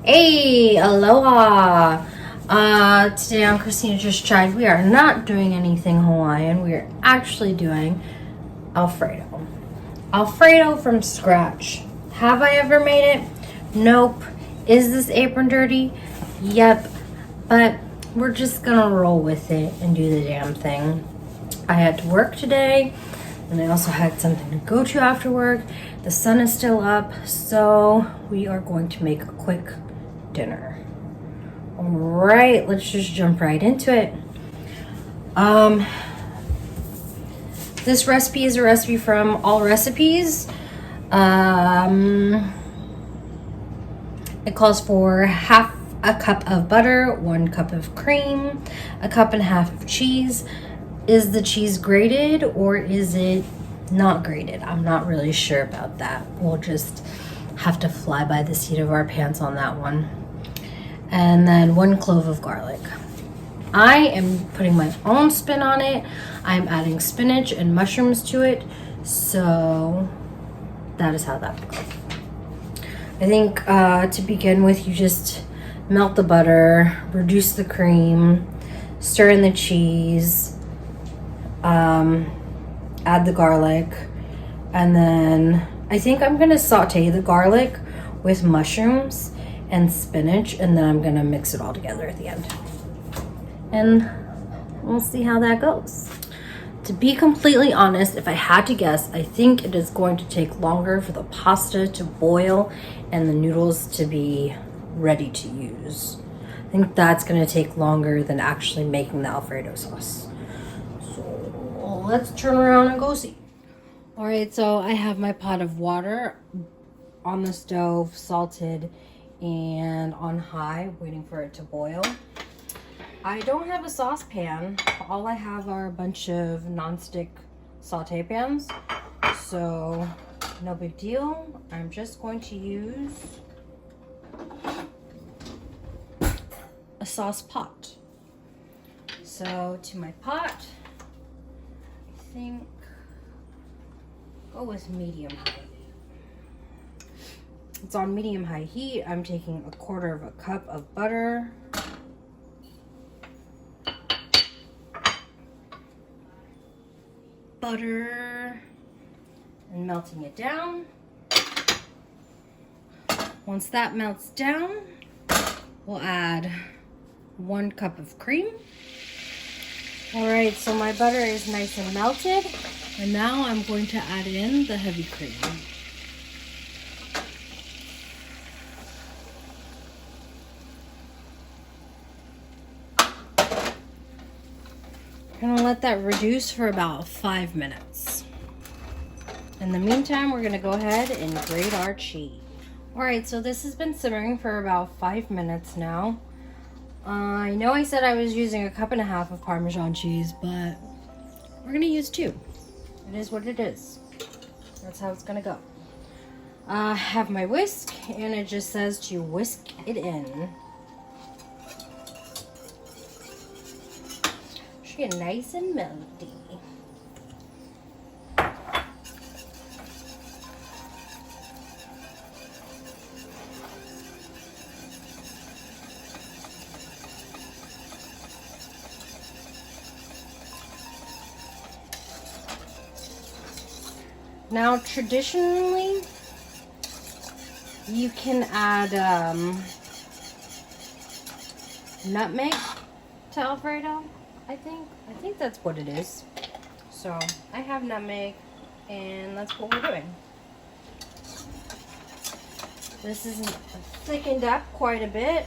Hey, aloha. Today on Christina Just Tried, we are not doing anything Hawaiian. We are actually doing Alfredo. Alfredo from scratch. Have I ever made it? Nope. Is this apron dirty? Yep. But we're just gonna roll with it and do the damn thing. I had to work today, and I also had something to go to after work. The sun is still up, so we are going to make a quick dinner. All right, let's just jump right into it. This recipe is a recipe from All Recipes. It calls for half a cup of butter, 1 cup of cream, a cup and a half of cheese. Is the cheese grated or is it not grated? I'm not really sure about that. We'll just have to fly by the seat of our pants on that one. And then 1 clove of garlic. I am putting my own spin on it. I'm adding spinach and mushrooms to it. So that is how that will go. I think to begin with, you just melt the butter, reduce the cream, stir in the cheese, add the garlic, and then I think I'm gonna saute the garlic with mushrooms and spinach, and then I'm gonna mix it all together at the end. And we'll see how that goes. To be completely honest, if I had to guess, I think it is going to take longer for the pasta to boil and the noodles to be ready to use. I think that's gonna take longer than actually making the Alfredo sauce. So let's turn around and go see. All right, so I have my pot of water on the stove, salted and on high, waiting for it to boil. I don't have a saucepan. All I have are a bunch of non-stick saute pans, so no big deal. I'm just going to use a sauce pot. So to my pot, I think go with medium high. It's on medium high heat. I'm taking 1/4 cup of butter. And melting it down. Once that melts down, we'll add 1 cup of cream. All right, so my butter is nice and melted, and now I'm going to add in the heavy cream. I'm gonna let that reduce for about 5 minutes. In the meantime, we're gonna go ahead and grate our cheese. All right, so this has been simmering for about 5 minutes now. I know I said I was using 1.5 cups of Parmesan cheese, but we're gonna use 2. It is what it is. That's how it's gonna go. I have my whisk, and it just says to whisk it in. Get nice and melty. Now, traditionally, you can add nutmeg to Alfredo. I think that's what it is. So I have nutmeg, and that's what we're doing. This is thickened up quite a bit.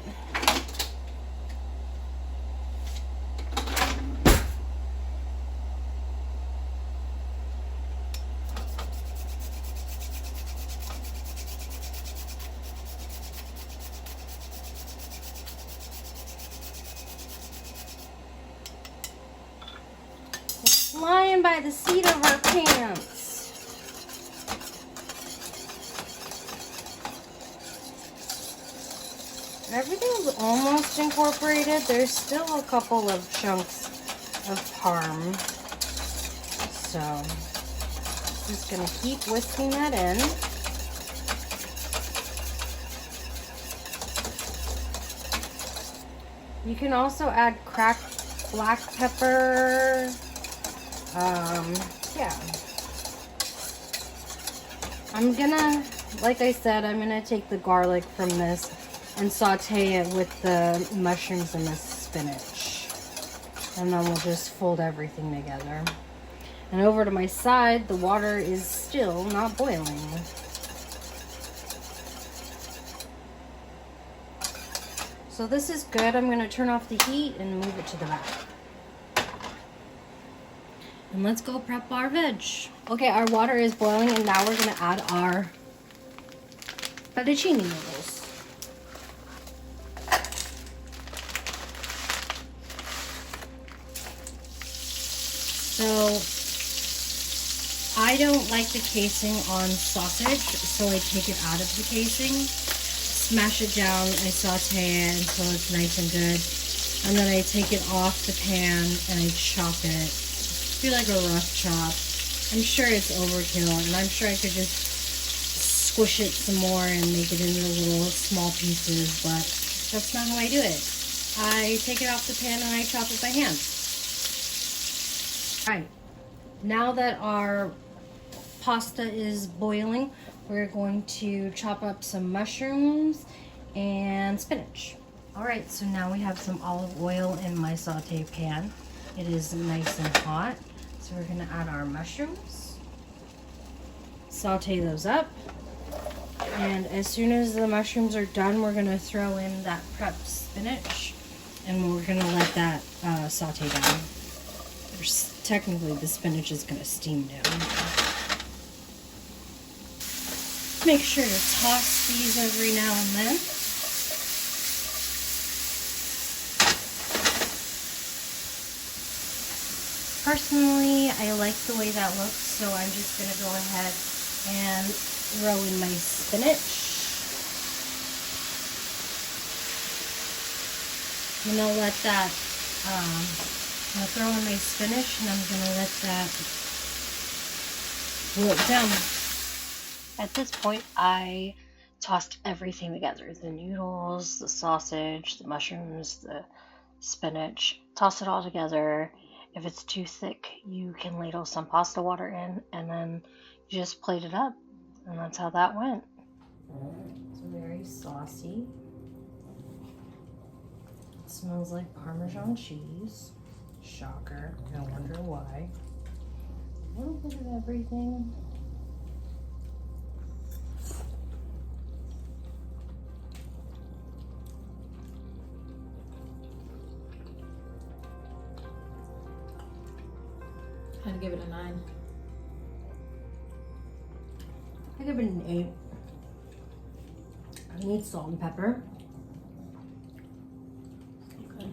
Flying by the seat of our pants. Everything's almost incorporated. There's still a couple of chunks of parm. So, just gonna keep whisking that in. You can also add cracked black pepper. Yeah. I'm gonna, like I said, I'm gonna take the garlic from this and saute it with the mushrooms and the spinach. And then we'll just fold everything together. And over to my side, the water is still not boiling. So this is good. I'm gonna turn off the heat and move it to the back. And let's go prep our veg. Okay, our water is boiling and now we're gonna add our fettuccine noodles. So I don't like the casing on sausage, so I take it out of the casing, smash it down, I saute it until it's nice and good, and then I take it off the pan and I chop it. Do like a rough chop. I'm sure it's overkill, and I'm sure I could just squish it some more and make it into little small pieces, but that's not how I do it. I take it off the pan and I chop it by hand. Alright, now that our pasta is boiling, we're going to chop up some mushrooms and spinach. Alright, so now we have some olive oil in my saute pan. It is nice and hot. So we're gonna add our mushrooms, saute those up, and as soon as the mushrooms are done, we're gonna throw in that prepped spinach, and we're gonna let that saute down. Technically, the spinach is gonna steam down. Make sure to toss these every now and then. Personally, I like the way that looks, so I'm just going to go ahead and throw in my spinach. I'm going to let that, I'm going to throw in my spinach, and I'm going to let that wilt down. At this point, I tossed everything together. The noodles, the sausage, the mushrooms, the spinach. Toss it all together. If it's too thick, you can ladle some pasta water in, and then you just plate it up. And that's how that went. It's very saucy. It smells like Parmesan cheese. Shocker. I wonder why. A little bit of everything. I'd give it a 9. I give it an 8. I need salt and pepper. Okay.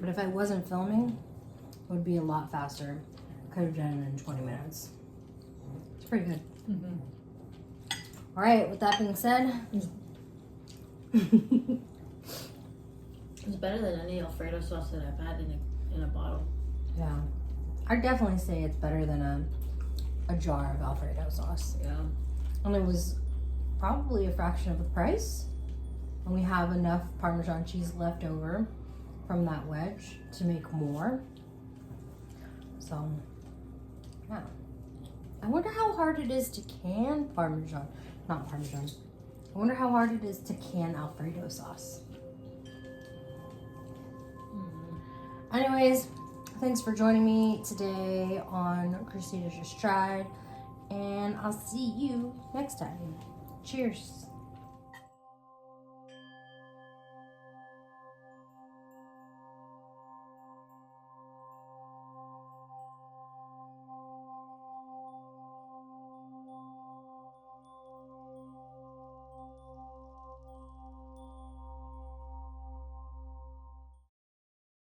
But if I wasn't filming, it would be a lot faster. Could have done it in 20 minutes. It's pretty good. Mm-hmm. All right, with that being said. It's better than any Alfredo sauce that I've had in a bottle. Yeah. I'd definitely say it's better than a jar of Alfredo sauce. Yeah. And it was probably a fraction of the price. And we have enough Parmesan cheese left over from that wedge to make more. So, yeah. I wonder how hard it is to can Parmesan. Not Parmesan. I wonder how hard it is to can Alfredo sauce. Anyways, thanks for joining me today on Christina's Just Tried, and I'll see you next time. Cheers.